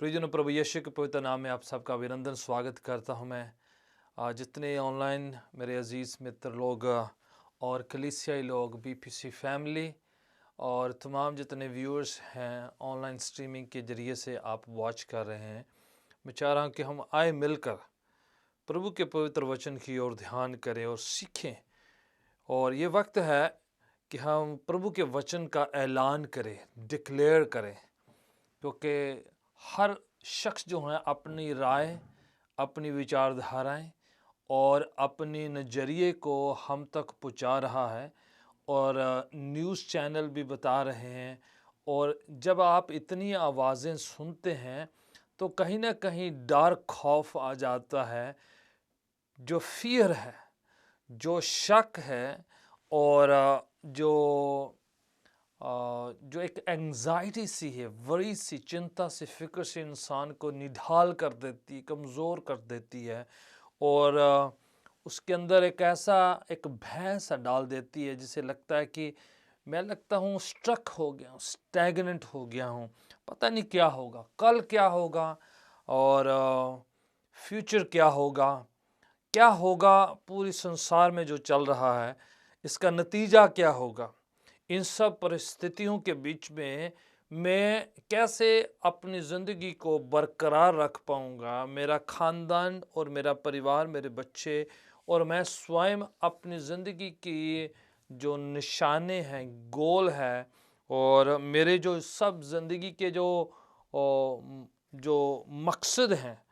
प्रियजनों, प्रभु यीशु के पवित्र नाम में आप सबका अभिनंदन स्वागत करता हूं मैं। जितने ऑनलाइन मेरे अजीज़ मित्र लोग और कलीसियाई लोग, बीपीसी फैमिली और तमाम जितने व्यूअर्स हैं ऑनलाइन स्ट्रीमिंग के ज़रिए से आप वॉच कर रहे हैं, मैं चाह रहा हूं कि हम आए मिलकर प्रभु के पवित्र वचन की ओर ध्यान करें और सीखें। और ये वक्त है कि हम प्रभु के वचन का ऐलान करें, डिक्लेयर करें, क्योंकि हर शख्स जो है अपनी राय, अपनी विचारधाराएं और अपने नज़रिए को हम तक पहुंचा रहा है और न्यूज़ चैनल भी बता रहे हैं। और जब आप इतनी आवाज़ें सुनते हैं तो कहीं ना कहीं डर, खौफ आ जाता है, जो फियर है, जो शक है और जो एक एंग्जाइटी सी है, वरी सी, चिंता सी, फिक्र से इंसान को निढाल कर देती, कमज़ोर कर देती है। और उसके अंदर एक भय सा डाल देती है, जिसे लगता है कि मैं लगता हूँ स्ट्रक हो गया हूँ, स्टैग्नेंट हो गया हूँ, पता नहीं क्या होगा, कल क्या होगा और फ्यूचर क्या होगा, पूरी संसार में जो चल रहा है इसका नतीजा क्या होगा। इन सब परिस्थितियों के बीच में मैं कैसे अपनी ज़िंदगी को बरकरार रख पाऊँगा, मेरा ख़ानदान और मेरा परिवार, मेरे बच्चे और मैं स्वयं अपनी ज़िंदगी की जो निशाने हैं, गोल है और मेरे जो सब ज़िंदगी के जो मकसद हैं,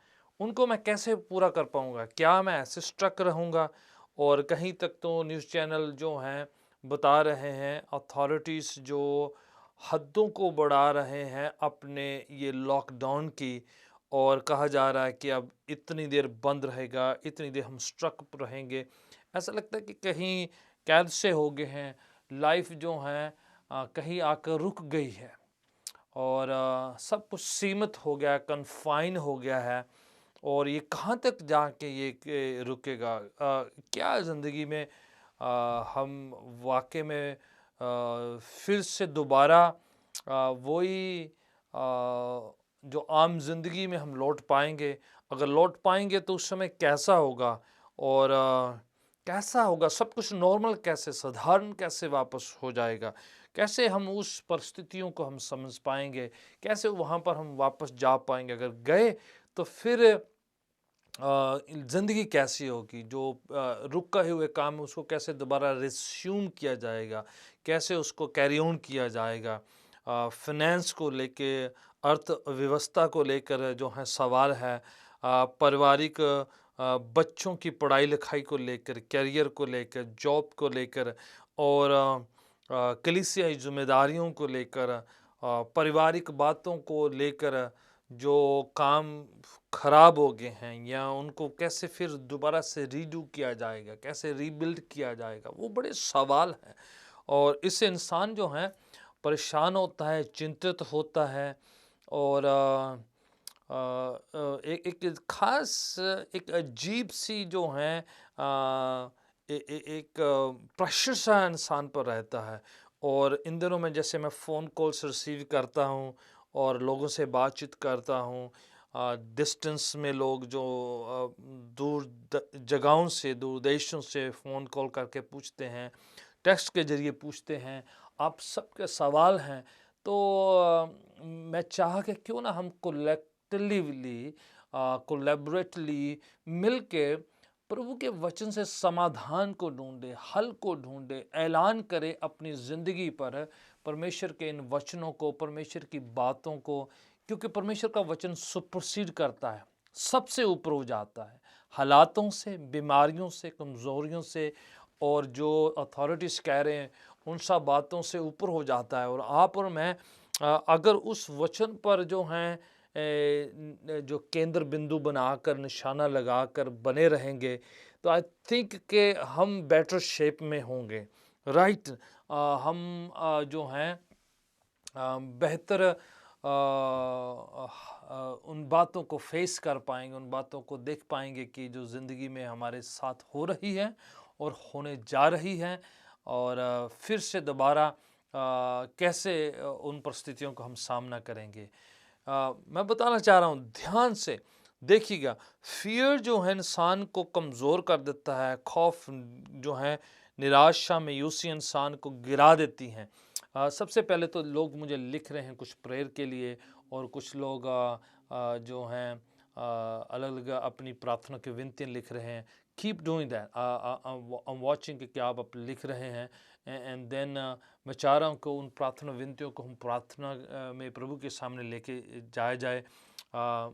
उनको मैं कैसे पूरा कर पाऊँगा। क्या मैं ऐसे स्ट्रक रहूँगा? और कहीं तक तो न्यूज़ चैनल जो हैं बता रहे हैं, अथॉरिटीज़ जो हद्दों को बढ़ा रहे हैं अपने ये लॉकडाउन की, और कहा जा रहा है कि अब इतनी देर बंद रहेगा, इतनी देर हम स्ट्रक रहेंगे। ऐसा लगता है कि कहीं कैद से हो गए हैं, लाइफ जो है कहीं आकर रुक गई है और सब कुछ सीमित हो गया है, कन्फाइन हो गया है। और ये कहाँ तक जाके ये रुकेगा? क्या ज़िंदगी में हम वाक़ई में फिर से दोबारा वही जो आम ज़िंदगी में हम लौट पाएंगे? अगर लौट पाएंगे तो उस समय कैसा होगा? और कैसा होगा सब कुछ? नॉर्मल कैसे, साधारण कैसे वापस हो जाएगा? कैसे हम उस परिस्थितियों को हम समझ पाएंगे? कैसे वहाँ पर हम वापस जा पाएंगे? अगर गए तो फिर ज़िंदगी कैसी होगी? जो रुके हुए काम है उसको कैसे दोबारा रिस्यूम किया जाएगा? कैसे उसको कैरी ऑन किया जाएगा? फाइनेंस को लेके, अर्थव्यवस्था को लेकर जो है सवाल है, पारिवारिक बच्चों की पढ़ाई लिखाई को लेकर, करियर को लेकर, जॉब को लेकर और कलीसियाई जिम्मेदारियों को लेकर, पारिवारिक बातों को लेकर जो काम खराब हो गए हैं या उनको कैसे फिर दोबारा से रीडू किया जाएगा, कैसे रीबिल्ड किया जाएगा, वो बड़े सवाल हैं। और इससे इंसान जो है परेशान होता है, चिंतित होता है और एक ख़ास, एक अजीब सी जो है एक प्रेशर सा इंसान पर रहता है। और इन दिनों में जैसे मैं फ़ोन कॉल्स रिसीव करता हूँ और लोगों से बातचीत करता हूँ, डिस्टेंस में लोग जो जगहों से, दूर देशों से फ़ोन कॉल करके पूछते हैं, टेक्स्ट के ज़रिए पूछते हैं, आप सबके सवाल हैं। तो मैं चाहा कि क्यों ना हम कोलेक्टिवली, कोलैबोरेटली मिल के प्रभु के वचन से समाधान को ढूंढे, हल को ढूंढे, ऐलान करें अपनी ज़िंदगी पर परमेश्वर के इन वचनों को, परमेश्वर की बातों को। क्योंकि परमेश्वर का वचन सुपरसीड करता है, सबसे ऊपर हो जाता है, हालातों से, बीमारियों से, कमज़ोरियों से और जो अथॉरिटीज़ कह रहे हैं उन सब बातों से ऊपर हो जाता है। और आप और मैं अगर उस वचन पर जो हैं जो केंद्र बिंदु बनाकर, निशाना लगाकर बने रहेंगे, तो आई थिंक कि हम बेटर शेप में होंगे, राइट। हम जो हैं बेहतर उन बातों को फेस कर पाएंगे, उन बातों को देख पाएंगे कि जो ज़िंदगी में हमारे साथ हो रही है और होने जा रही है। और फिर से दोबारा कैसे उन परिस्थितियों को हम सामना करेंगे। मैं बताना चाह रहा हूँ, ध्यान से देखिएगा, फ़ियर जो है इंसान को कमज़ोर कर देता है, खौफ जो है निराशा, मायूसी इंसान को गिरा देती हैं। सबसे पहले तो लोग मुझे लिख रहे हैं कुछ प्रेयर के लिए, और कुछ लोग जो हैं अलग-अलग अपनी प्रार्थना की विनतियाँ लिख रहे हैं। Keep doing that. I am watching कि आप लिख रहे हैं, एंड देन मैं चाह रहा हूँ कि उन प्रार्थना विनतियों को हम प्रार्थना में प्रभु के सामने लेके जाया जाए।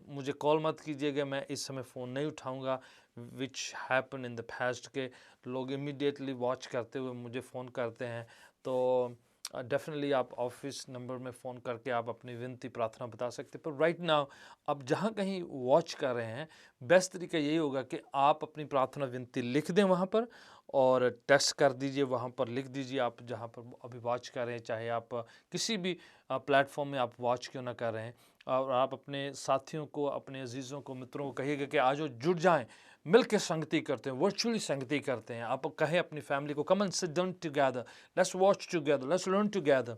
मुझे कॉल मत कीजिएगा, मैं इस समय फ़ोन नहीं उठाऊँगा, which happen in the past के लोग इमीडिएटली वॉच करते हुए मुझे फ़ोन करते हैं। तो डेफ़िनेटली आप ऑफ़िस नंबर में फ़ोन करके आप अपनी विनती प्रार्थना बता सकते हैं। पर राइट नाउ आप जहाँ कहीं वॉच कर रहे हैं, बेस्ट तरीका यही होगा कि आप अपनी प्रार्थना विनती लिख दें वहाँ पर, और टेक्स्ट कर दीजिए, वहाँ पर लिख दीजिए आप जहाँ पर अभी वॉच कर रहे हैं, चाहे आप किसी भी प्लेटफ़ॉर्म में आप वॉच क्यों ना कर रहे हैं। और आप अपने साथियों को, अपने अज़ीज़ों को, मित्रों को कहिएगा कि आज वो जुड़ जाएँ, मिल के संगति करते हैं, वर्चुअली संगति करते हैं। आप कहें अपनी फैमिली को, come and sit down together, let's watch together, let's learn together.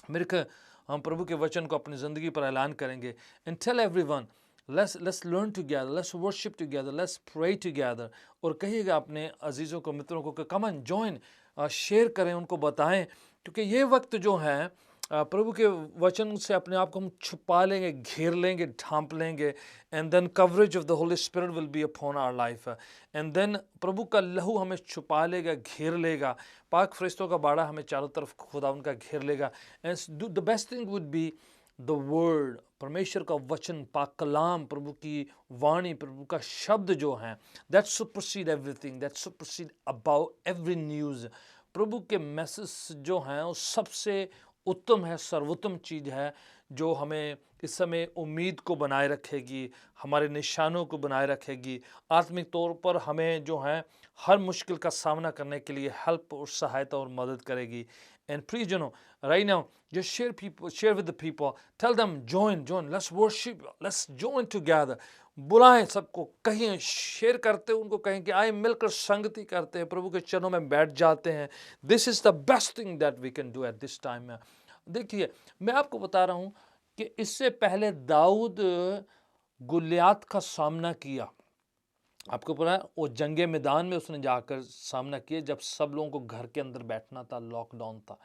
मेरे ख्याल हम प्रभु के वचन को अपनी ज़िंदगी पर ऐलान करेंगे, and tell everyone, let's learn together, let's worship together, let's pray together. और कहिएगा अपने अजीज़ों को, मित्रों को कि कम ऑन जॉइन, शेयर करें, उनको बताएं, क्योंकि ये वक्त जो है प्रभु के वचन से अपने आप को हम छुपा लेंगे, घेर लेंगे, ढांप लेंगे, and then coverage of the Holy Spirit will be upon our life, and then प्रभु का लहू हमें छुपा लेगा, घेर लेगा, पाक फरिश्तों का बाड़ा हमें चारों तरफ खुदा उनका घेर लेगा। And the best thing would be the word, परमेश्वर का वचन, पाक कलाम, प्रभु की वाणी, प्रभु का शब्द जो है, that supersede everything, that supersede about every news. प्रभु के मैसेज जो हैं वो सबसे उत्तम है, सर्वोत्तम चीज़ है, जो हमें इस समय उम्मीद को बनाए रखेगी, हमारे निशानों को बनाए रखेगी, आत्मिक तौर पर हमें जो है हर मुश्किल का सामना करने के लिए हेल्प और सहायता और मदद करेगी। And please right now just share with the people, tell them join, let's worship, let's join together। बुलाएं सबको, कहीं शेयर करते उनको, कहें कि आए मिलकर संगति करते हैं, प्रभु के चरणों में बैठ जाते हैं। This is the best thing that we can do at this time. देखिए, मैं आपको बता रहा हूं कि इससे पहले दाऊद गुलियात का सामना किया। आपको पता है, वो जंगे मैदान में उसने जाकर सामना किया, जब सब लोगों को घर के अंदर बैठना था, लॉकडाउन था,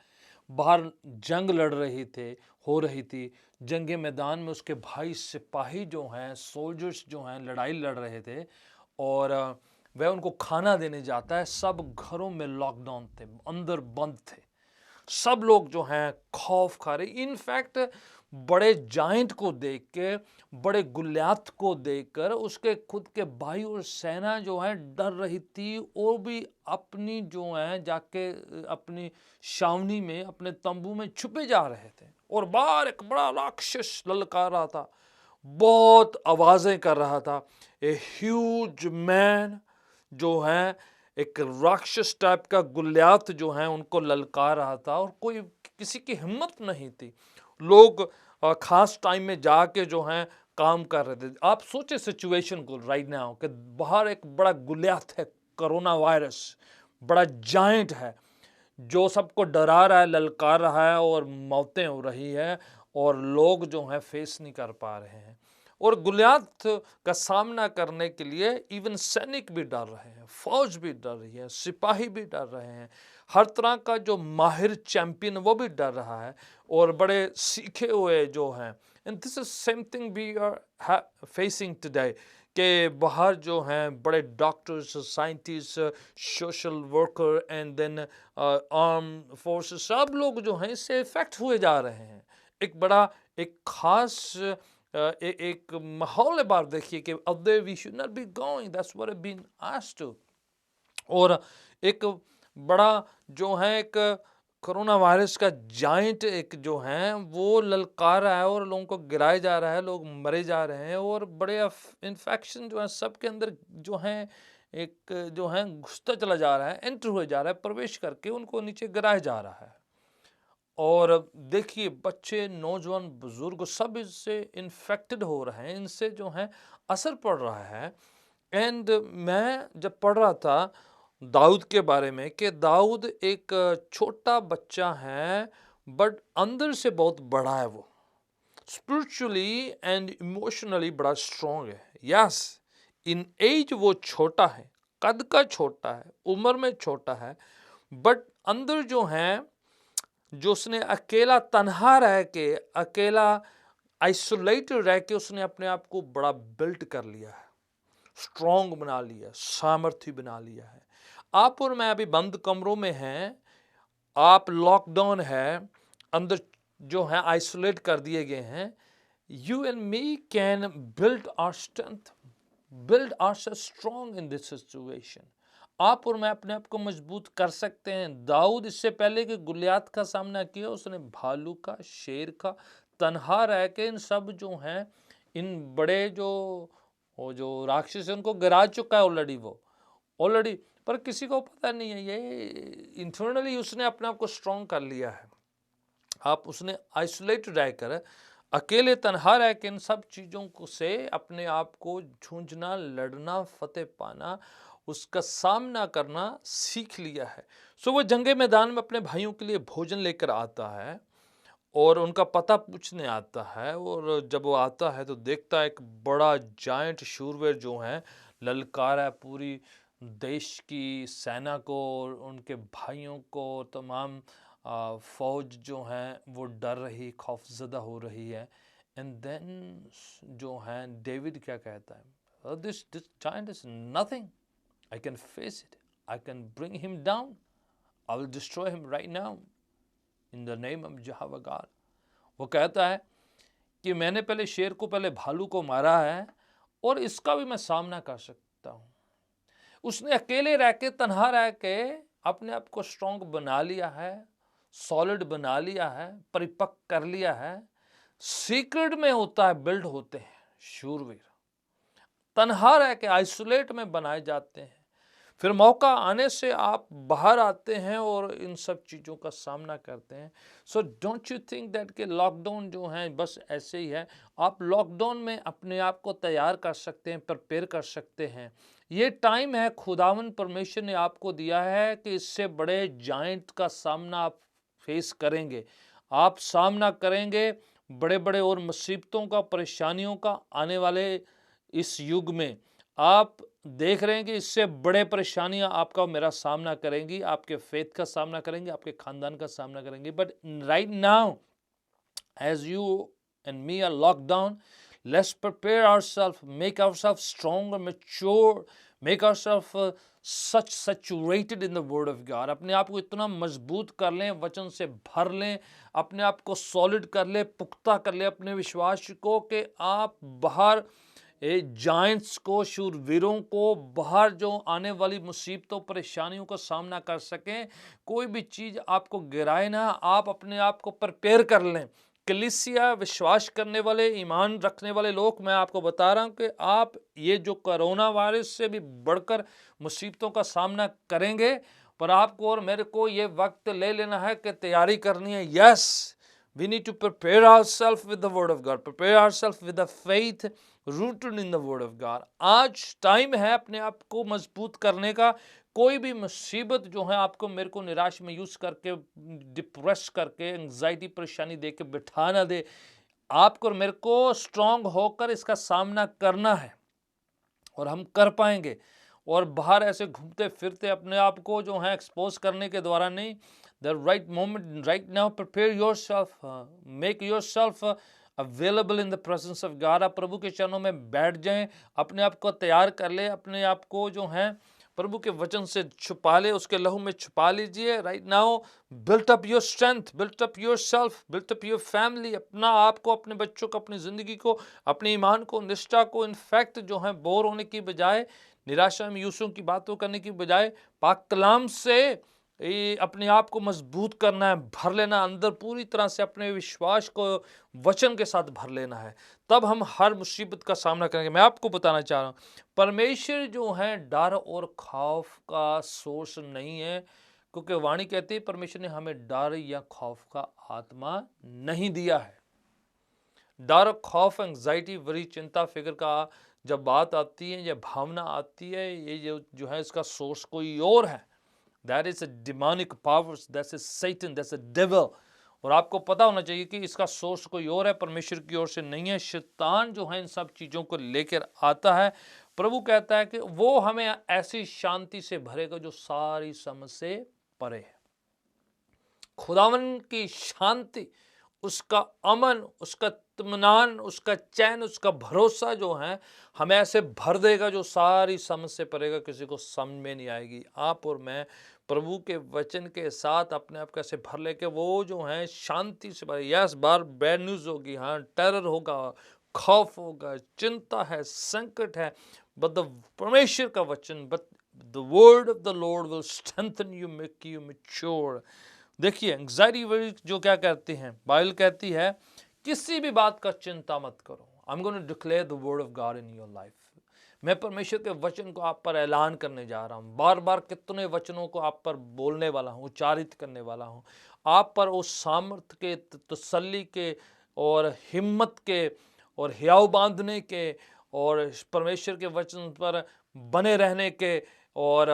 बाहर जंग लड़ रही थे, हो रही थी। जंगे मैदान में उसके भाई सिपाही जो हैं, सोल्जर्स जो हैं, लड़ाई लड़ रहे थे, और वह उनको खाना देने जाता है। सब घरों में लॉकडाउन थे, अंदर बंद थे, सब लोग जो हैं खौफ खा रहे। इनफैक्ट बड़े जाइंट को देख के, बड़े गुलियात को देखकर उसके खुद के भाई और सेना जो है डर रही थी। वो भी अपनी जो है जाके अपनी छावनी में, अपने तंबू में छुपे जा रहे थे, और बाहर एक बड़ा राक्षस ललकार रहा था, बहुत आवाजें कर रहा था। ए ह्यूज मैन जो है, एक राक्षस टाइप का गुलियात जो है उनको ललकार रहा था, और कोई किसी की हिम्मत नहीं थी। लोग खास टाइम में जाके जो हैं काम कर रहे थे। आप सोचे सिचुएशन को राइट नाउ कि बाहर एक बड़ा गुलियात है, कोरोना वायरस, बड़ा जाइंट है, जो सबको डरा रहा है, ललकार रहा है, और मौतें हो रही है, और लोग जो हैं फेस नहीं कर पा रहे हैं। और गुलियात का सामना करने के लिए इवन सैनिक भी डर रहे हैं, फौज भी डर रही है, सिपाही भी डर रहे हैं, हर तरह का जो माहिर चैंपियन वो भी डर रहा है, और बड़े सीखे हुए जो हैं। And this is same thing we are facing today, के बाहर जो हैं बड़े doctors, scientist, social worker, and then arm forces, सब लोग जो हैं इससे इफेक्ट हुए जा रहे हैं। एक बड़ा, एक खास एक माहौल है बाहर। देखिए कि अब we should not be going, that's what I been asked to. और एक बड़ा जो है, एक कोरोना वायरस का जाइंट एक जो है वो ललकार रहा है, और लोगों को गिराया जा रहा है, लोग मरे जा रहे हैं, और बड़े इन्फेक्शन जो है सबके अंदर जो है, एक जो है घुसता चला जा रहा है, एंटर हुए जा रहा है, प्रवेश करके उनको नीचे गिराया जा रहा है। और देखिए, बच्चे, नौजवान, बुजुर्ग सब इससे इन्फेक्टेड हो रहे हैं, इनसे जो है असर पड़ रहा है। एंड मैं जब पढ़ रहा था दाऊद के बारे में, कि दाऊद एक छोटा बच्चा है, बट अंदर से बहुत बड़ा है वो। स्पिरिचुअली एंड इमोशनली बड़ा स्ट्रांग है। यस, इन एज वो छोटा है, कद का छोटा है, उम्र में छोटा है, बट अंदर जो है, जो उसने अकेला तन्हा रह के, अकेला आइसोलेटेड रह के उसने अपने आप को बड़ा बिल्ड कर लिया है, स्ट्रांग बना लिया, सामर्थ्य बना लिया है। आप और मैं अभी बंद कमरों में हैं, आप लॉकडाउन है, अंदर जो है आइसोलेट कर दिए गए हैं। You and me can build our strength, build ourself strong in this situation. आप और मैं अपने आप को मजबूत कर सकते हैं। दाऊद इससे पहले कि गुलियात का सामना किया, उसने भालू का, शेर का, तन्हा रह के इन सब जो हैं, इन बड़े जो राक्षस हैं उनको गिरा चुका है ऑलरेडी, वो ऑलरेडी, पर किसी को पता नहीं है। ये इंटरनली उसने अपने आप को स्ट्रांग कर लिया है। आप उसने आइसोलेटेड रहकर, अकेले तन्हा रह के इन सब चीज़ों को से अपने आप को झूंझना, लड़ना, फतेह पाना, उसका सामना करना सीख लिया है। सो वो जंगे मैदान में अपने भाइयों के लिए भोजन लेकर आता है और उनका पता पूछने आता है, और जब वो आता है तो देखता है एक बड़ा जायंट शूरवीर जो है ललकार है पूरी देश की सेना को और उनके भाइयों को, तमाम फौज जो हैं वो डर रही, खौफजदा हो रही है। एंड देन जो है डेविड क्या कहता है, this giant is nothing, I can face it, I can bring him down, I will destroy him right now in the name of Jehovah God. वो कहता है कि मैंने पहले शेर को, पहले भालू को मारा है और इसका भी मैं सामना कर सकता हूँ। उसने अकेले रह के, तन्हा रह के अपने आप को स्ट्रांग बना लिया है, सॉलिड बना लिया है, परिपक्व कर लिया है। सीक्रेट में होता है, बिल्ड होते हैं शूरवीर, तन्हा रह के आइसोलेट में बनाए जाते हैं। फिर मौका आने से आप बाहर आते हैं और इन सब चीज़ों का सामना करते हैं। So don't you think that कि लॉकडाउन जो है बस ऐसे ही है। आप लॉकडाउन में अपने आप को तैयार कर सकते हैं, प्रिपेयर कर सकते हैं। ये टाइम है खुदावन परमेश्वर ने आपको दिया है कि इससे बड़े जाइंट का सामना आप फेस करेंगे, आप सामना करेंगे बड़े बड़े और मुसीबतों का, परेशानियों का आने वाले इस युग में। आप देख रहे हैं कि इससे बड़े परेशानियां आपका मेरा सामना करेंगी, आपके फेथ का सामना करेंगे, आपके खानदान का सामना करेंगे। But right now as you and me are locked down, let's prepare ourself, make ourself strong और mature, make ourself such saturated in the word of God. अपने आप को इतना मजबूत कर लें, वचन से भर लें, अपने आप को सॉलिड कर लें, पुख्ता कर लें अपने विश्वास को, कि आप बाहर जायंट्स को, शूरवीरों को, बाहर जो आने वाली मुसीबतों, परेशानियों का सामना कर सकें। कोई भी चीज़ आपको गिराए ना, आप अपने आप को प्रिपेयर कर लें। कलीसिया, विश्वास करने वाले, ईमान रखने वाले लोग, मैं आपको बता रहा हूं कि आप ये जो कोरोना वायरस से भी बढ़कर मुसीबतों का सामना करेंगे, पर आपको और मेरे को ये वक्त ले लेना है कि तैयारी करनी है। Yes, we need to prepare ourselves with the word of God, prepare ourselves with the faith rooted in the word of God। आज टाइम है अपने आप को मजबूत करने का। कोई भी मुसीबत जो है आपको मेरे को निराश मायूस करके, डिप्रेस करके, एंजाइटी, परेशानी दे के बिठा ना दे। आपको और मेरे को स्ट्रांग होकर इसका सामना करना है और हम कर पाएंगे। और बाहर ऐसे घूमते फिरते अपने आप को जो है एक्सपोज करने के द्वारा नहीं। The right moment, right now, prepare yourself, make yourself available in the presence of God. आप प्रभु के चरणों में बैठ जाएं, अपने आप को तैयार कर ले, अपने आप को जो है प्रभु के वचन से छुपा ले, उसके लहू में छुपा लीजिए। Right now built up your strength, built up your self, built up your family, अपना आप को, अपने बच्चों को, अपनी ज़िंदगी को, अपने ईमान को, निष्ठा को। इनफैक्ट जो है बोर होने की बजाय, निराशा मायूसियों की बातों करने की बजाय, पाक कलाम से अपने आप को मजबूत करना है, भर लेना अंदर पूरी तरह से, अपने विश्वास को वचन के साथ भर लेना है। तब हम हर मुसीबत का सामना करेंगे। मैं आपको बताना चाह रहा हूँ, परमेश्वर जो है डर और खौफ का सोर्स नहीं है, क्योंकि वाणी कहती है परमेश्वर ने हमें डर या खौफ का आत्मा नहीं दिया है। डर, खौफ, एंजाइटी, वरी, चिंता, फिक्र का जब बात आती है या भावना आती है, ये जो है इसका सोर्स कोई और है। That is a demonic powers, that's a Satan, that's a devil। और आपको पता होना चाहिए कि इसका सोर्स कोई और है, परमेश्वर की ओर से नहीं है। शैतान जो है इन सब चीज़ों को लेकर आता है। प्रभु कहता है कि वो हमें ऐसी शांति से भरेगा जो सारी समझ से परे है। खुदावन की शांति, उसका अमन, उसका इत्मीनान, उसका चैन, उसका भरोसा जो है हमें ऐसे भर देगा जो सारी समझ से परेगा, किसी को समझ में नहीं आएगी। आप और मैं प्रभु के वचन के साथ अपने आप कैसे भर लेके वो जो है शांति से भरे। यस, बार बैड न्यूज़ होगी, हाँ, टेरर होगा, खौफ होगा, चिंता है, संकट है, बट द परमेश्वर का वचन, but the word of the Lord will strengthen you, make you mature. देखिए एंग्जाइटी जो क्या कहती हैं, बाइबल कहती है किसी भी बात का चिंता मत करो। I am going to declare the word of God in your life. मैं परमेश्वर के वचन को आप पर ऐलान करने जा रहा हूँ। बार बार कितने वचनों को आप पर बोलने वाला हूँ, उच्चारित करने वाला हूँ। आप पर उस सामर्थ के, तसल्ली के और हिम्मत के और हियाव बांधने के और परमेश्वर के वचन पर बने रहने के और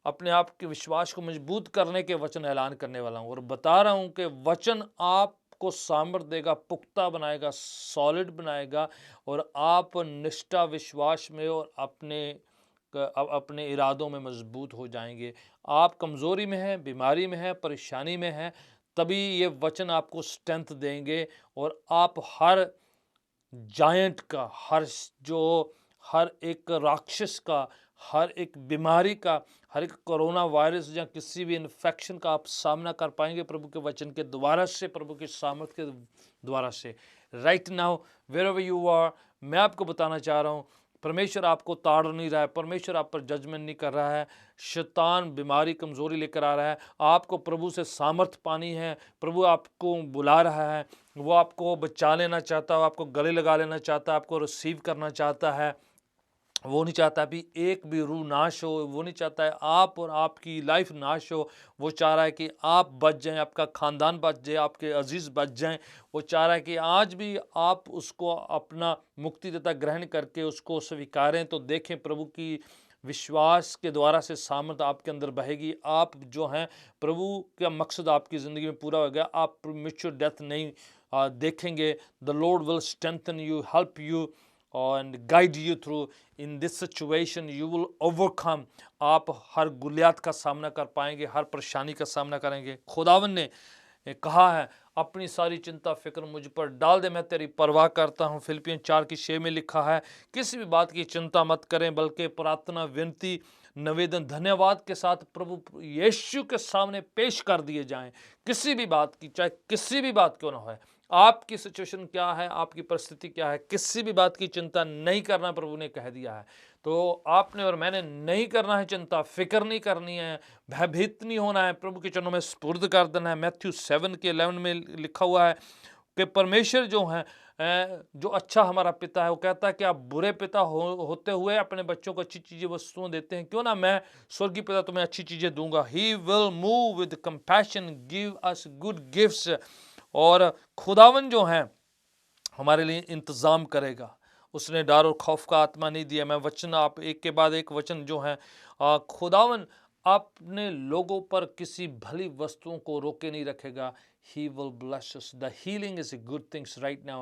अपने आप के विश्वास को मजबूत करने के वचन ऐलान करने वाला हूँ। और बता रहा हूँ कि वचन आपको सामर्थ देगा, पुख्ता बनाएगा, सॉलिड बनाएगा और आप निष्ठा, विश्वास में और अपने इरादों में मजबूत हो जाएंगे। आप कमज़ोरी में हैं, बीमारी में हैं, परेशानी में हैं, तभी ये वचन आपको स्ट्रेंथ देंगे और आप हर जायंट का, हर एक राक्षस का, हर एक बीमारी का, हर एक कोरोना वायरस या किसी भी इन्फेक्शन का आप सामना कर पाएंगे प्रभु के वचन के द्वारा से, प्रभु की सामर्थ के द्वारा से। Right now wherever you are, मैं आपको बताना चाह रहा हूँ परमेश्वर आपको ताड़ नहीं रहा है, परमेश्वर आप पर जजमेंट नहीं कर रहा है। शैतान बीमारी, कमज़ोरी लेकर आ रहा है, आपको प्रभु से सामर्थ पानी है। प्रभु आपको बुला रहा है, वो आपको बचा लेना चाहता है, आपको गले लगा लेना चाहता है, आपको रिसीव करना चाहता है। वो नहीं चाहता भी एक भी रूह नाश हो, वो नहीं चाहता है आप और आपकी लाइफ नाश हो। वो चाह रहा है कि आप बच जाएं, आपका ख़ानदान बच जाए, आपके अजीज़ बच जाएं। वो चाह रहा है कि आज भी आप उसको अपना मुक्तिदाता ग्रहण करके उसको स्वीकारें। तो देखें प्रभु की विश्वास के द्वारा से सामर्थ आपके अंदर बहेगी। आप जो हैं, प्रभु का मकसद आपकी ज़िंदगी में पूरा हो गया। आप प्रीमेच्योर डेथ नहीं देखेंगे। The Lord will strengthen you, help you and guide you through in this situation. You will overcome. आप हर गुलियात का सामना कर पाएंगे, हर परेशानी का सामना करेंगे। खुदावन ने कहा है अपनी सारी चिंता फिक्र मुझ पर डाल दे, मैं तेरी परवाह करता हूँ। फिलिपियन 4:6 में लिखा है किसी भी बात की चिंता मत करें, बल्कि प्रार्थना, विनती, निवेदन, धन्यवाद के साथ प्रभु यीशु के सामने पेश कर दिए जाएं। किसी भी बात की, चाहे किसी भी बात क्यों ना हो, आपकी सिचुएशन क्या है, आपकी परिस्थिति क्या है, किसी भी बात की चिंता नहीं करना प्रभु ने कह दिया है। तो आपने और मैंने नहीं करना है चिंता, फिक्र नहीं करनी है, भयभीत नहीं होना है, प्रभु के चरणों में सुपुर्द कर देना है। मैथ्यू 7:11 में लिखा हुआ है कि परमेश्वर जो है, जो अच्छा हमारा पिता है, वो कहता है कि आप बुरे पिता होते हुए अपने बच्चों को अच्छी चीज़ें, वस्तुएं देते हैं, क्यों ना मैं स्वर्गीय पिता तुम्हें अच्छी चीज़ें दूंगा। He will move with compassion, give us good gifts. और खुदावन जो है हमारे लिए इंतज़ाम करेगा। उसने डर और खौफ का आत्मा नहीं दिया। मैं वचन आप एक के बाद एक वचन जो है, खुदावन अपने लोगों पर किसी भली वस्तुओं को रोके नहीं रखेगा। He will bless us. The healing is a good things right now.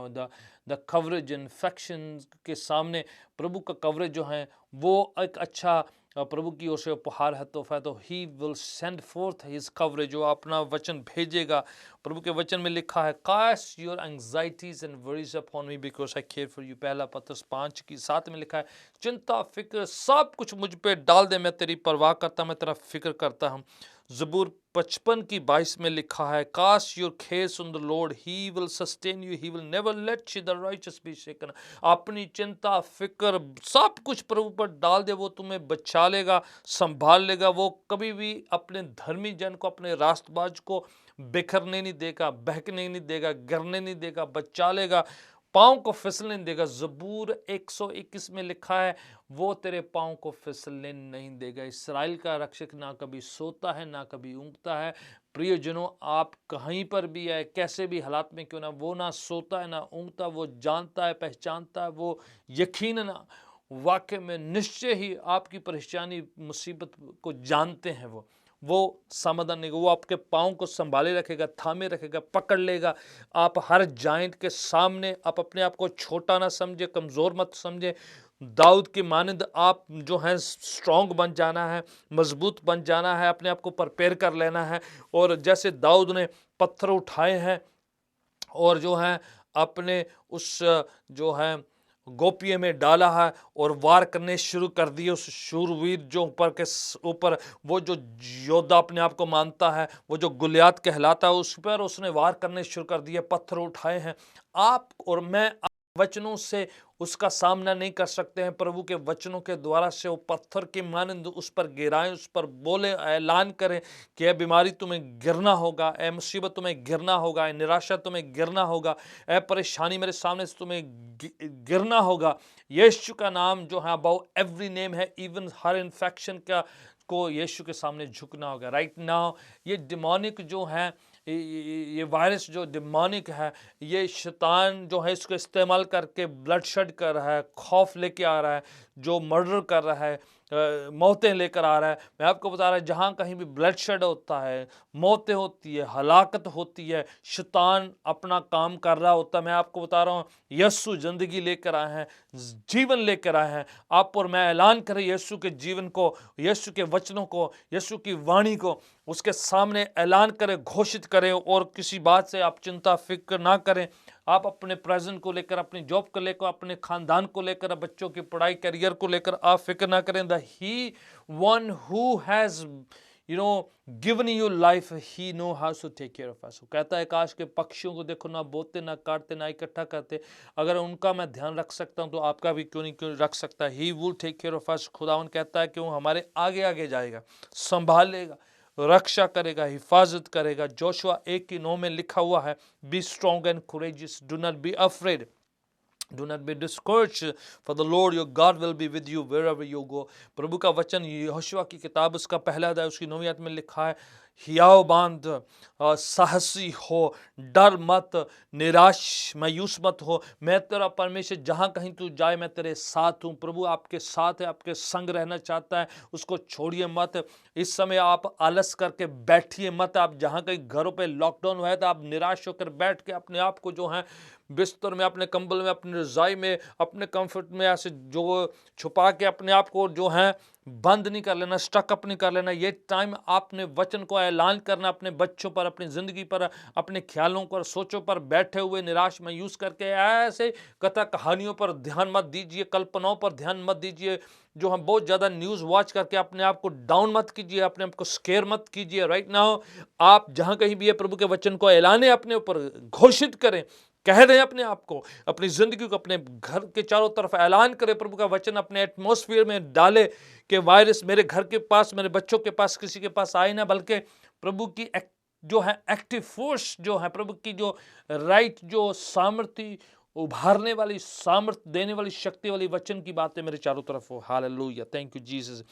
The coverage, infection के सामने प्रभु का कवरेज जो है वो एक अच्छा प्रभु की ओर से उपहार है, तोहफा है। तो he will send fourth his coverage, जो अपना वचन भेजेगा। प्रभु के वचन में लिखा है cast your anxieties and worries upon me because I care for you. पहला पत्रस 5:7 में लिखा है चिंता फिक्र सब कुछ मुझ पे डाल दे, मैं तेरी परवाह करता, मैं तेरा फिक्र करता हूँ। ज़बूर 55:22 में लिखा है cast your cares on the Lord, he will sustain you, he will never let the righteous be shaken. अपनी चिंता फिक्र सब कुछ प्रभु पर डाल दे, वो तुम्हें बचा लेगा, संभाल लेगा। वो कभी भी अपने धर्मी जन को, अपने रास्तबाज को बिखरने नहीं देगा, बहकने नहीं देगा, गिरने नहीं देगा, बचा लेगा, पाँव को फिसलने नहीं देगा। ज़बूर 121 में लिखा है वो तेरे पाँव को फिसलने नहीं देगा। इस्राएल का रक्षक ना कभी सोता है ना कभी ऊँघता है। प्रियजनों, आप कहीं पर भी है, कैसे भी हालात में क्यों ना, वो ना सोता है ना ऊँघता, वो जानता है, पहचानता है, वो यकीनन वाकई में निश्चय ही आपकी परेशानी मुसीबत को जानते हैं। वो वो समाधान नहीं, वो आपके पाँव को संभाले रखेगा, थामे रखेगा, पकड़ लेगा। आप हर जाइंट के सामने आप अपने आप को छोटा ना समझे, कमज़ोर मत समझे। दाऊद की मानंद आप जो है स्ट्रॉन्ग बन जाना है, मजबूत बन जाना है, अपने आप को प्रिपेयर कर लेना है। और जैसे दाऊद ने पत्थर उठाए हैं और जो है अपने उस जो है गोपिये में डाला है और वार करने शुरू कर दिए उस शूरवीर जो ऊपर वो जो योद्धा अपने आप को मानता है, वो जो गुलियात कहलाता है, उस पर उसने वार करने शुरू कर दिए, पत्थर उठाए हैं। आप और मैं वचनों से उसका सामना नहीं कर सकते हैं। प्रभु के वचनों के द्वारा से वो पत्थर की मानंद उस पर गिराएं, उस पर बोले, ऐलान करें कि यह बीमारी तुम्हें गिरना होगा, यह मुसीबत तुम्हें गिरना होगा, यह निराशा तुम्हें गिरना होगा, यह परेशानी मेरे सामने से तुम्हें गिरना होगा। यीशु का नाम जो है अबाउ एवरी नेम है, इवन हर इन्फेक्शन का को यीशु के सामने झुकना होगा। राइट नाउ ये डिमोनिक जो है, ये वायरस जो डिमोनिक है, ये शैतान जो है इसको इस्तेमाल करके ब्लड शेड कर रहा है, खौफ लेके आ रहा है, जो मर्डर कर रहा है, मौतें लेकर आ रहा है। मैं आपको बता रहा है जहाँ कहीं भी ब्लड शेड होता है, मौतें होती है, हलाकत होती है, शैतान अपना काम कर रहा होता है। मैं आपको बता रहा हूँ यीशु जिंदगी लेकर आए हैं, जीवन लेकर आए हैं। आप और मैं ऐलान करें यीशु के जीवन को, यीशु के वचनों को, यीशु की वाणी को उसके सामने ऐलान करें, घोषित करें। और किसी बात से आप चिंता फिक्र ना करें। आप अपने प्रेजेंट को लेकर, अपनी जॉब को लेकर, अपने खानदान को लेकर, बच्चों की पढ़ाई, करियर को लेकर आप फिक्र ना करें। The he one who has given you life, he know how to take care of us. कहता है काश के पक्षियों को देखो, ना बोते, ना काटते, ना इकट्ठा करते, अगर उनका मैं ध्यान रख सकता हूँ तो आपका भी क्यों नहीं क्यों रख सकता। He will take care of us. खुदावन कहता है कि वो हमारे आगे आगे जाएगा, संभालेगा, रक्षा करेगा, हिफाजत करेगा। जोशुआ 1:9 में लिखा हुआ है, be strong and courageous, do not be afraid, Do not be discouraged, for the Lord your God will be with you wherever you go. प्रभु का वचन यहोशुआ की किताब उसका पहला अध्याय उसकी 9वीं आयत में लिखा है, हियाव बांध, साहसी हो, डर मत, निराश मायूस मत हो, मैं तेरा परमेश्वर, जहाँ कहीं तू जाए मैं तेरे साथ हूँ। प्रभु आपके साथ है, आपके संग रहना चाहता है, उसको छोड़िए मत। इस समय आप आलस करके बैठिए मत। आप जहाँ कहीं घरों पे लॉकडाउन हुआ है तो आप निराश होकर बैठ के अपने आप को जो है बिस्तर में, अपने कंबल में, अपनी रजाई में, अपने कंफर्ट में ऐसे जो छुपा के अपने आप को जो है बंद नहीं कर लेना, स्टक नहीं कर लेना। ये टाइम आपने वचन को ऐलान करना, अपने बच्चों पर, अपनी ज़िंदगी पर, अपने ख्यालों पर, सोचों पर बैठे हुए निराश मायूस करके ऐसे कथा कहानियों पर ध्यान मत दीजिए, कल्पनाओं पर ध्यान मत दीजिए, जो हम बहुत ज़्यादा न्यूज़ वॉच करके अपने आप को डाउन मत कीजिए, अपने आप को स्केयर मत कीजिए। राइट नाउ आप जहाँ कहीं भी है प्रभु के वचन को ऐलाने, अपने ऊपर घोषित करें, कह दें अपने आप को, अपनी ज़िंदगी को, अपने घर के चारों तरफ ऐलान करें। प्रभु का वचन अपने एटमॉस्फेयर में डाले कि वायरस मेरे घर के पास, मेरे बच्चों के पास, किसी के पास आए ना, बल्कि प्रभु की जो है एक्टिव फोर्स जो है, प्रभु की जो राइट जो सामर्थ्य, उभारने वाली सामर्थ्य देने वाली शक्ति वाली वचन की बातें मेरे चारों तरफ हो। Hallelujah, thank you Jesus.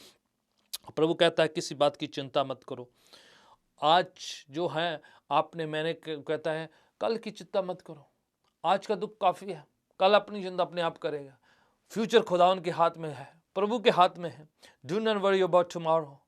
प्रभु कहता है किसी बात की चिंता मत करो। आज जो है आपने, मैंने कहता है कल की चिंता मत करो। आज का दुख काफ़ी है, कल अपनी चिंता अपने आप करेगा। फ्यूचर खुदावन के हाथ में है, प्रभु के हाथ में है। Do not worry about tomorrow.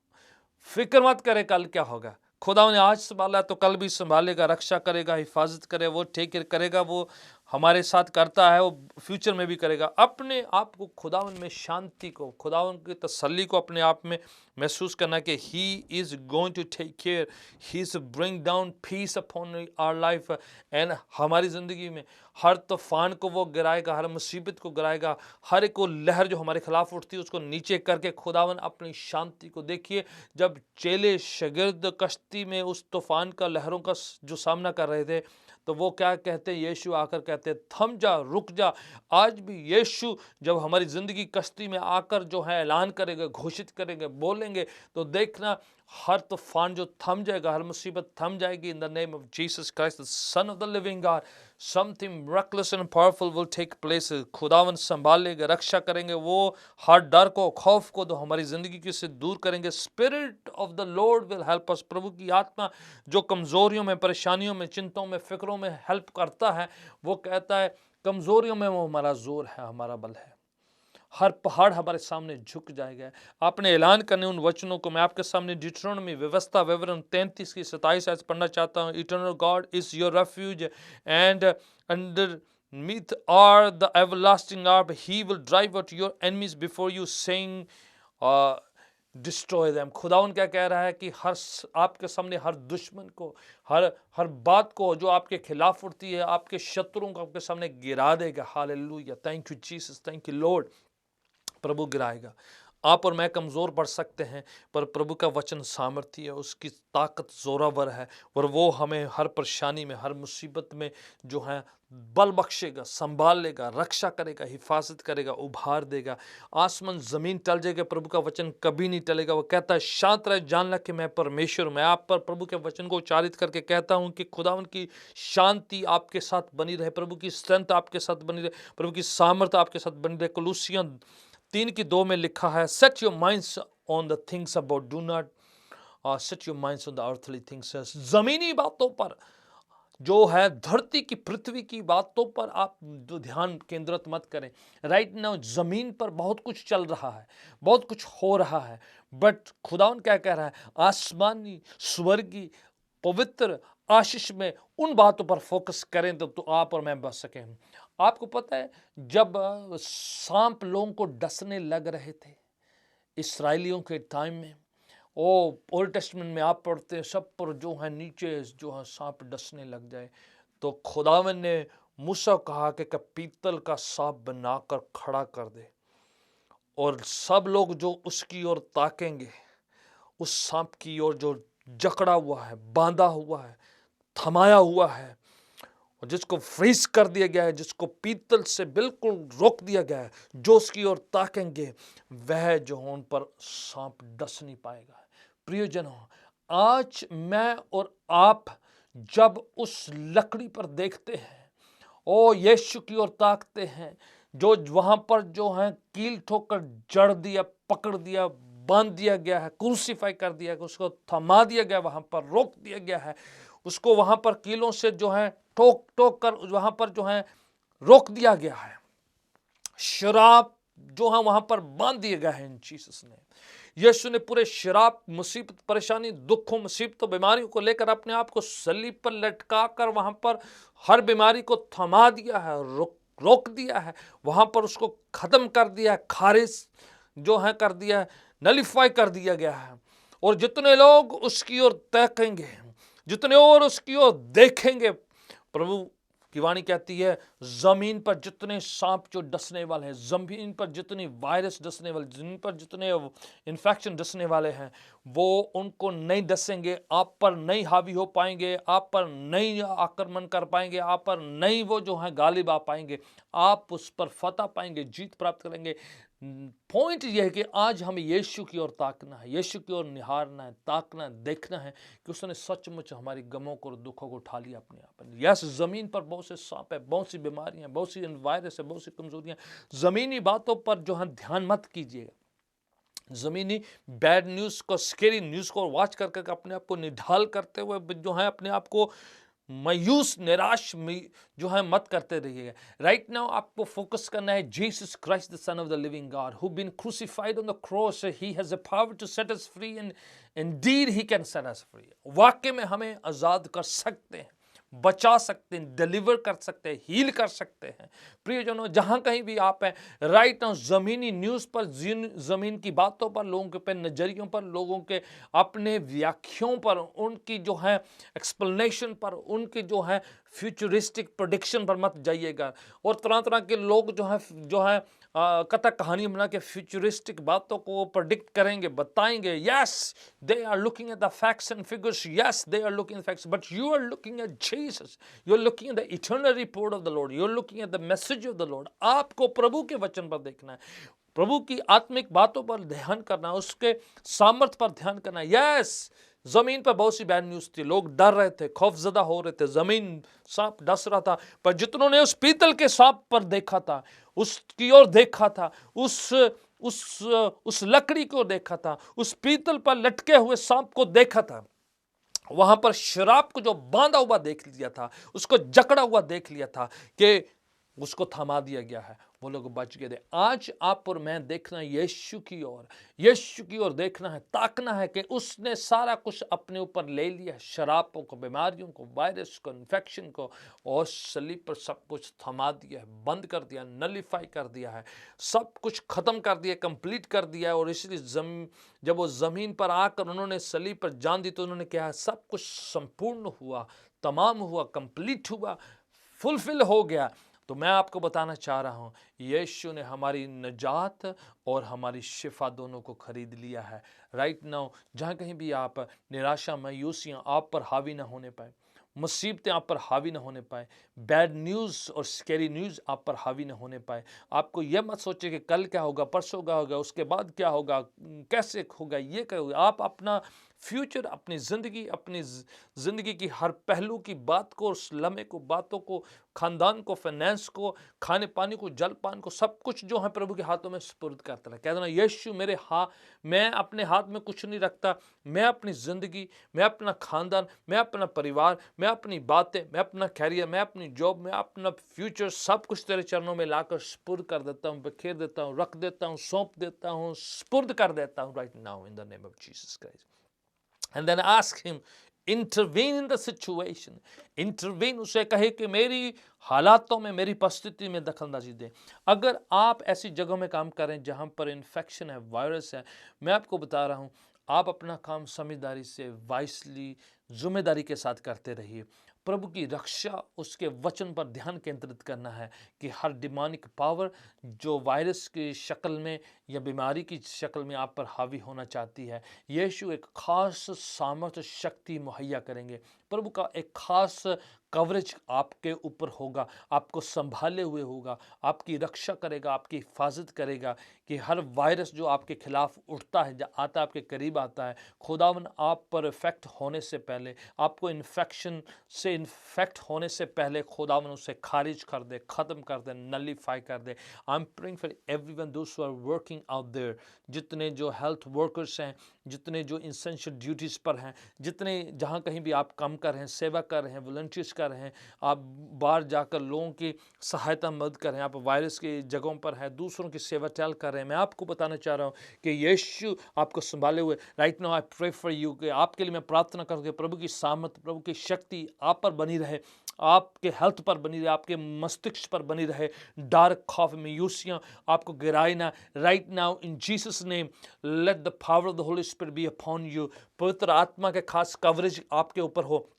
फिक्र मत करे कल क्या होगा। खुदावन ने आज संभाला तो कल भी संभालेगा, रक्षा करेगा, हिफाजत करे, वो टेक केयर करेगा, वो हमारे साथ करता है, वो फ्यूचर में भी करेगा। अपने आप को खुदावन में शांति को, खुदावन की तसल्ली को अपने आप में महसूस करना कि he is going to take care, he is bring down peace upon our life. And हमारी ज़िंदगी में हर तूफान को वो गिराएगा, हर मुसीबत को गिराएगा, हर एक को लहर जो हमारे खिलाफ उठती है उसको नीचे करके खुदावन अपनी शांति को। देखिए जब चेले शागिर्द कश्ती में उस तूफान का, लहरों का जो सामना कर रहे थे, तो वो क्या कहते हैं, यीशु आकर कहते हैं थम जा, रुक जा। आज भी यीशु जब हमारी ज़िंदगी कश्ती में आकर जो है ऐलान करेंगे, घोषित करेंगे, बोलेंगे, तो देखना हर तूफान जो थम जाएगा, हर मुसीबत थम जाएगी। In the name of Jesus Christ, the son of the living God, something miraculous and powerful will take place. खुदावन संभालेंगे, रक्षा करेंगे, वो हर डर को, खौफ को तो हमारी ज़िंदगी की से दूर करेंगे। Spirit of the Lord will help us. प्रभु की आत्मा जो कमज़ोरियों में, परेशानियों में, चिंताओं में, फिक्रों में हेल्प करता है, वो कहता है कमज़ोरियों में वो हमारा जोर है, हमारा बल है। हर पहाड़ हमारे सामने झुक जाएगा। आपने ऐलान करने उन वचनों को मैं आपके सामने डिट्रोनॉमी व्यवस्था विवरण 33 की 27 ऐसे पढ़ना चाहता हूँ। Eternal God is your refuge and underneath are the everlasting arm, he will drive out your enemies before you, saying destroy them. खुदावन क्या कह रहा है कि आपके सामने हर दुश्मन को, हर हर बात को जो आपके खिलाफ उठती है, आपके शत्रुओं को आपके सामने गिरा देगा। Hallelujah, thank you Jesus, thank you Lord. प्रभु गिराएगा। आप और मैं कमज़ोर पड़ सकते हैं, पर प्रभु का वचन सामर्थ्य है, उसकी ताकत जोरावर है, और वो हमें हर परेशानी में, हर मुसीबत में जो है बल बख्शेगा, संभाल लेगा, रक्षा करेगा, हिफाजत करेगा, उभार देगा। आसमान ज़मीन टल जाएगा, प्रभु का वचन कभी नहीं टलेगा। वो कहता है शांत रहे, जान ला कि मैं परमेश्वर हूँ। मैं आप पर प्रभु के वचन को उच्चारित करके कहता हूँ कि खुदावन की शांति आपके साथ बनी रहे, प्रभु की स्ट्रेंथ आपके साथ बनी रहे, प्रभु की सामर्थ आपके साथ बनी रहे। कुलुसियन 3:2 में लिखा है, set your minds on the things about, do not set your minds on the earthly things. जमीनी बातों पर जो है, धरती की पृथ्वी की बातों पर आप जो ध्यान केंद्रित मत करें। राइट नाउ जमीन पर बहुत कुछ चल रहा है, बहुत कुछ हो रहा है, बट खुदावन क्या कह रहा है, आसमानी स्वर्गीय पवित्र आशीष में उन बातों पर फोकस करें तो आप और मैं बच सकें। आपको पता है जब सांप लोगों को डसने लग रहे थे इस्राएलियों के टाइम में, ओ ओल्ड टेस्टमेंट में आप पढ़ते हैं, सब पर जो है नीचे जो है सांप डसने लग जाए, तो खुदावन ने मूसा कहा कि पीतल का सांप बनाकर खड़ा कर दे, और सब लोग जो उसकी ओर ताकेंगे, उस सांप की ओर जो जकड़ा हुआ है, बांधा हुआ है, थमाया हुआ है, और जिसको फ्रीज कर दिया गया है, जिसको पीतल से बिल्कुल रोक दिया गया है, जो उसकी ओर ताकेंगे वह जो उन पर सांप डस नहीं पाएगा। प्रियजनों, आज मैं और आप जब उस लकड़ी पर देखते हैं, ओ यीशु की ओर ताकते हैं, जो वहां पर जो है कील ठोकर जड़ दिया, पकड़ दिया, बांध दिया गया है, क्रूसीफाई कर दिया गया, उसको थमा दिया गया, वहां पर रोक दिया गया है, उसको वहां पर कीलों से जो है ठोक ठोक कर वहां पर जो है रोक दिया गया है, शराब जो है वहां पर बांध दिया गया है इन जीसस ने। यीशु ने पूरे शराब, मुसीबत, परेशानी, दुखों, मुसीबतों, बीमारियों को लेकर अपने आप को सलीब पर लटका कर वहां पर हर बीमारी को थमा दिया है, रोक दिया है, वहां पर उसको खत्म कर दिया है, खारिज जो है कर दिया है, नलिफाई कर दिया गया है। और जितने लोग उसकी ओर ताकेंगे, जितने और उसकी ओर देखेंगे, प्रभु की वाणी कहती है जमीन पर जितने सांप जो डसने वाले हैं, जमीन पर जितनी वायरस डसने वाले, जिन पर जितने इन्फेक्शन डसने वाले हैं, वो उनको नहीं डसेंगे, आप पर नहीं हावी हो पाएंगे, आप पर नहीं आक्रमण कर पाएंगे, आप पर नहीं वो जो है गालिब आ पाएंगे, आप उस पर फतह पाएंगे, जीत प्राप्त करेंगे। पॉइंट यह है कि आज हमें यीशु की ओर ताकना है, यीशु की ओर निहारना है, ताकना है, देखना है कि उसने सचमुच हमारी गमों को और दुखों को उठा लिया अपने आप। यस, जमीन पर बहुत से सांप है, बहुत सी बीमारियां, बहुत सी वायरस है, बहुत सी कमजोरियां। जमीनी बातों पर जो है ध्यान मत कीजिएगा। जमीनी बैड न्यूज को, स्केरी न्यूज को वॉच करके अपने आप को निढाल करते हुए जो है अपने आप को मायूस, निराश में जो है मत करते रहिएगा। राइट नाउ आपको फोकस करना है Jesus Christ the son of the living God who been crucified on the cross, he has the power to set us free and indeed he can set us free. वाकई में हमें आजाद कर सकते हैं, बचा सकते हैं, डिलीवर कर सकते हैं, हील कर सकते हैं। प्रियजनों, जहां कहीं भी आप हैं राइट नाउ, जमीनी न्यूज़ पर, जमीन की बातों पर, लोगों के नजरियों पर, लोगों के अपने व्याख्याओं पर, उनकी जो है एक्सप्लेनेशन पर, उनकी जो है फ्यूचरिस्टिक प्रोडिक्शन पर मत जाइएगा। और तरह तरह के लोग जो है कथा कहानी बना के फ्यूचरिस्टिक बातों को प्रेडिक्ट करेंगे, बताएंगे। Yes, they are looking at the facts and figures, yes they are looking at facts, but you are looking at Jesus, you are looking at the eternal report of the Lord, you are looking at the message of the Lord. आपको प्रभु के वचन पर देखना है, प्रभु की आत्मिक बातों पर ध्यान करना है, उसके सामर्थ्य पर ध्यान करना है। यस, जमीन पर बहुत सी बैड न्यूज थी, लोग डर रहे थे, खौफजदा हो रहे थे, जमीन सांप डस रहा था, पर जितनों ने उस पीतल के सांप पर देखा था, उसकी ओर देखा था, उस लकड़ी को देखा था, उस पीतल पर लटके हुए सांप को देखा था, वहां पर शराब को जो बांधा हुआ देख लिया था, उसको जकड़ा हुआ देख लिया था कि उसको थमा दिया गया है, वो लोग बच गए थे। आज आप और मैं देखना है यीशु की ओर, यीशु की ओर देखना है, ताकना है कि उसने सारा कुछ अपने ऊपर ले लिया, शराबों को, बीमारियों को, वायरस को, इन्फेक्शन को, और सलीब पर सब कुछ थमा दिया है, बंद कर दिया, नलीफाई कर दिया है, सब कुछ खत्म कर दिया, कंप्लीट कर दिया है। और इसलिए जब वो ज़मीन पर आकर उन्होंने सलीब पर जान दी तो उन्होंने कहा सब कुछ संपूर्ण हुआ, तमाम हुआ, कंप्लीट हुआ, फुलफिल हो गया। तो मैं आपको बताना चाह रहा हूँ, यीशु ने हमारी निजात और हमारी शिफा दोनों को खरीद लिया है। राइट नाउ जहाँ कहीं भी आप निराशा, मायूसियाँ आप पर हावी ना होने पाए, मुसीबतें आप पर हावी ना होने पाए, बैड न्यूज़ और स्कैरी न्यूज़ आप पर हावी ना होने पाए। आपको यह मत सोचे कि कल क्या होगा, परसों क्या होगा, उसके बाद क्या होगा, कैसे होगा, ये क्या होगा। आप अपना फ्यूचर, अपनी ज़िंदगी, अपनी ज़िंदगी की हर पहलू की बात को, उस लम्हे को, बातों को, खानदान को, फाइनेंस को, खाने पानी को, जलपान को, सब कुछ जो है प्रभु के हाथों में सुपुर्द करता है। कहते ना यीशु मेरे मैं अपने हाथ में कुछ नहीं रखता, मैं अपनी ज़िंदगी, मैं अपना खानदान, मैं अपना परिवार, मैं अपनी बातें, मैं अपना कैरियर, मैं अपनी जॉब, मैं अपना फ्यूचर, सब कुछ तेरे चरणों में लाकर सुपुर्द कर देता हूँ, बिखेर देता हूँ, रख देता हूँ, सौंप देता हूँ, सुपुर्द कर देता हूँ right now in the name of Jesus Christ. And then ask him, intervene in the situation, intervene, उसे कहे कि मेरी हालातों में, मेरी परिस्थिति में दखलंदाजी दें। अगर आप ऐसी जगहों में काम करें जहां पर इन्फेक्शन है, वायरस है, मैं आपको बता रहा हूं, आप अपना काम समझदारी से, वाइसली, जिम्मेदारी के साथ करते रहिए। प्रभु की रक्षा, उसके वचन पर ध्यान केंद्रित करना है कि हर डिमोनिक पावर जो वायरस की शक्ल में या बीमारी की शक्ल में आप पर हावी होना चाहती है, यीशु एक खास सामर्थ्य, शक्ति मुहैया करेंगे। प्रभु का एक खास कवरेज आपके ऊपर होगा, आपको संभाले हुए होगा, आपकी रक्षा करेगा, आपकी हिफाजत करेगा कि हर वायरस जो आपके खिलाफ उठता है, आता है, आपके करीब आता है, खुदावन आप पर इफेक्ट होने से पहले, आपको इन्फेक्शन से इन्फेक्ट होने से पहले खुदावन उसे खारिज कर दे, ख़त्म कर दे, नलीफाई कर दे। I am praying for everyone those who are working out there, जितने जो हेल्थ वर्कर्स हैं, जितने जो इंसेंशियल ड्यूटीज़ पर हैं, जितने जहाँ कहीं भी आप काम कर रहे हैं, सेवा कर रहे हैं, वॉलंटियर्स कर रहे हैं, आप बाहर जाकर लोगों की सहायता मदद कर रहे हैं, आप वायरस की जगहों पर हैं, दूसरों की सेवा टहल कर रहे हैं, मैं आपको बताना चाह रहा हूँ कि यीशु आपको संभाले हुए। Right now I pray for you कि आपके लिए मैं प्रार्थना करूँ प्रभु की सामर्थ, प्रभु की शक्ति आप पर बनी रहे, आपके हेल्थ पर बनी रहे, आपके मस्तिष्क पर बनी रहे, डार्क खौफ, मायूसियाँ आपको गिराए ना। Right now in Jesus name let the power of the Holy Spirit be upon you. पवित्र आत्मा के खास कवरेज आपके ऊपर हो,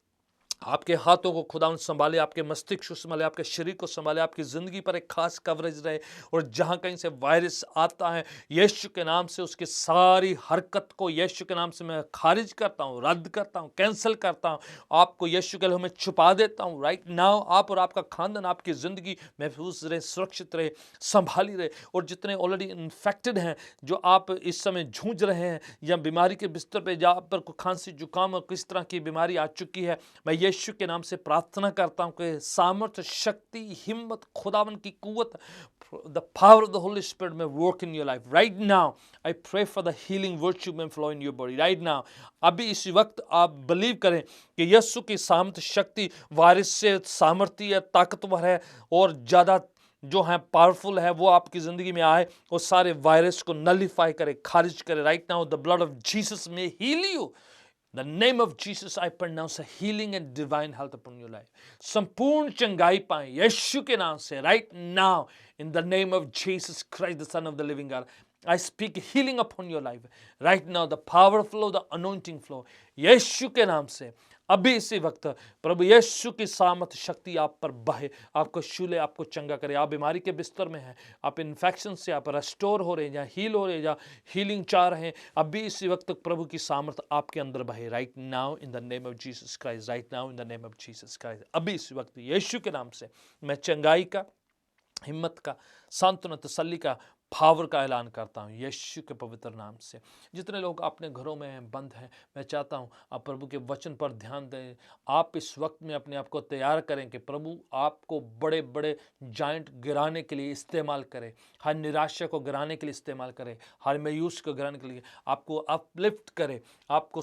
आपके हाथों को खुदावंद संभाले, आपके मस्तिष्क को संभाले, आपके शरीर को संभाले, आपकी ज़िंदगी पर एक खास कवरेज रहे। और जहाँ कहीं से वायरस आता है, यीशु के नाम से उसकी सारी हरकत को यीशु के नाम से मैं खारिज करता हूँ, रद्द करता हूँ, कैंसिल करता हूँ, आपको यीशु के लिए मैं छुपा देता हूँ। राइट नाउ आप और आपका खानदान, आपकी ज़िंदगी महफूज रहे, सुरक्षित रहे, संभाली रहे। और जितने ऑलरेडी इन्फेक्टेड हैं, जो आप इस समय जूझ रहे हैं या बीमारी के बिस्तर पर, जहाँ पर कोई खांसी, जुकाम और किस तरह की बीमारी आ चुकी है, मैं यीशु के नाम से प्रार्थना करता हूं कि सामर्थ्य, शक्ति, हिम्मत, खुदावन की कुव्वत, the power of the Holy Spirit may work in your life right now. I pray for the healing virtue may flow in your body right now. अभी इसी वक्त आप बिलीव करें कि यीशु की सामर्थ्य, शक्ति वायरस से सामर्थ्य है, ताकतवर है और ज़्यादा जो है पावरफुल है, वो आपकी ज़िंदगी में आए और सारे वायरस को नलीफाई करे, खारिज करे। Right now the blood of Jesus may heal you. The name of Jesus, I pronounce a healing and divine health upon your life. संपूर्ण चंगाई पाएं यीशु के नाम से right now in the name of Jesus Christ, the Son of the living God. I speak healing upon your life right now. The power flow, the anointing flow. यीशु के नाम से अभी इसी वक्त प्रभु यीशु की सामर्थ शक्ति आप पर बहे, आपको छूले, आपको चंगा करे। आप बीमारी के बिस्तर में हैं, आप इन्फेक्शन से आप रेस्टोर हो रहे हैं या हील हो रहे हैं या हीलिंग चाह रहे हैं, अभी इसी वक्त प्रभु की सामर्थ आपके अंदर बहे right now in the name of Jesus Christ. Right now in the name of Jesus Christ. अभी इसी वक्त यीशु के नाम से मैं चंगाई का, हिम्मत का, सांत्वना, तसल्ली का, पावर का ऐलान करता हूँ यीशु के पवित्र नाम से। जितने लोग अपने घरों में बंद हैं, मैं चाहता हूँ आप प्रभु के वचन पर ध्यान दें। आप इस वक्त में अपने आप को तैयार करें कि प्रभु आपको बड़े बड़े जाइंट गिराने के लिए इस्तेमाल करे, हर निराशा को गिराने के लिए इस्तेमाल करे, हर मायूस को गिराने के लिए आपको अपलिफ्ट करे, आपको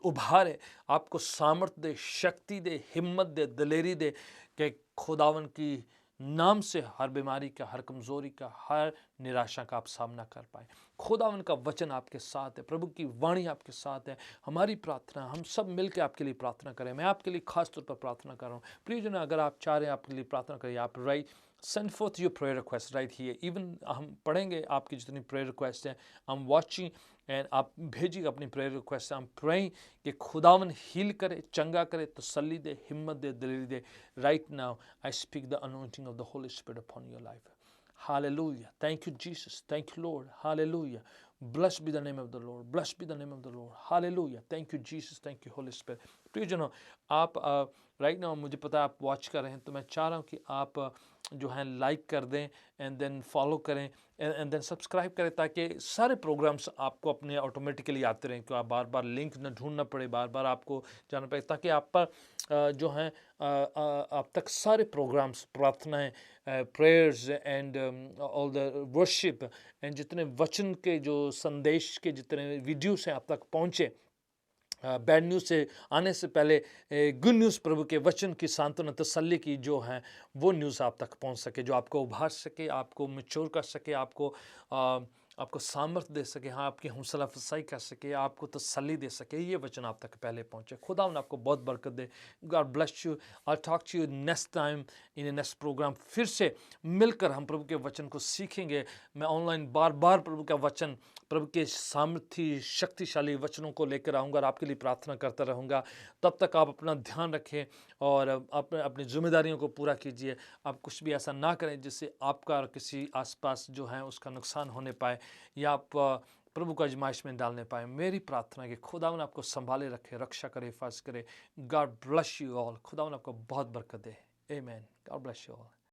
उभारे, आपको सामर्थ दे, शक्ति दे, हिम्मत दे, दिलेरी दे कि खुदावन की नाम से हर बीमारी का, हर कमज़ोरी का, हर निराशा का आप सामना कर पाएँ। खुदावन का वचन आपके साथ है, प्रभु की वाणी आपके साथ है। हमारी प्रार्थना, हम सब मिलकर आपके लिए प्रार्थना करें। मैं आपके लिए खास तौर पर प्रार्थना कर रहा हूँ। प्रियजन, अगर आप चाह रहे हैं आपके लिए प्रार्थना करिए, आप right send fourth your prayer request right here. Even हम पढ़ेंगे आपकी जितनी प्रेयर रिक्वेस्ट हैं, आई एम वॉचिंग, एंड आप भेजिए अपनी प्रेयर रिक्वेस्ट। हम प्रेइंग कि खुदावन हील करे, चंगा करे, तसल्ली दे, हिम्मत दे, दिलेरी दे। Right now I speak the anointing of the Holy Spirit upon your life. Hallelujah. Thank you, Jesus. Thank you, Lord. Hallelujah. Blessed be the name of the Lord. Blessed be the name of the Lord. Hallelujah. Thank you, Jesus. Thank you, Holy Spirit. प्रियजनों, आप right now, मुझे पता है आप watch कर रहे हैं, तो मैं चाह रहा हूँ कि आप जो है लाइक कर दें, एंड देन फॉलो करें, एंड देन सब्सक्राइब करें, ताकि सारे प्रोग्राम्स आपको अपने ऑटोमेटिकली आते रहें, क्यों आप बार बार लिंक न ढूंढना पड़े, बार बार आपको जाना पड़े, ताकि आप पर जो हैं आप तक सारे प्रोग्राम्स, प्रार्थनाएं, prayers and all the worship and जितने वचन के जो संदेश के जितने वीडियोस हैं आप तक पहुँचे। बैड न्यूज़ से आने से पहले गुड न्यूज़, प्रभु के वचन की सांत्वना, तसल्ली की जो है वो न्यूज़ आप तक पहुंच सके, जो आपको उभार सके, आपको मैच्योर कर सके, आपको सामर्थ्य दे सके, हाँ, आपकी हौसला अफजाई कर सके, आपको तसल्ली दे सके, ये वचन आप तक पहले पहुंचे। खुदावन आपको बहुत बरकत दे। God bless you. I talk to you next time in a next programme. फिर से मिलकर हम प्रभु के वचन को सीखेंगे। मैं ऑनलाइन बार बार प्रभु का वचन, प्रभु के सामर्थ्य शक्तिशाली वचनों को लेकर आऊँगा और आपके लिए प्रार्थना करता रहूँगा। तब तक आप अपना ध्यान रखें और अपनी जिम्मेदारियों को पूरा कीजिए। आप कुछ भी ऐसा ना करें जिससे आपका और किसी आसपास जो है उसका नुकसान होने पाए, या आप प्रभु को आजमाइश में डालने पाए। मेरी प्रार्थना है कि खुदावन आपको संभाले रखे, रक्षा करे, हिफाजत करे। God bless you all. खुदावन आपको बहुत बरकत दे। आमीन। God bless you all.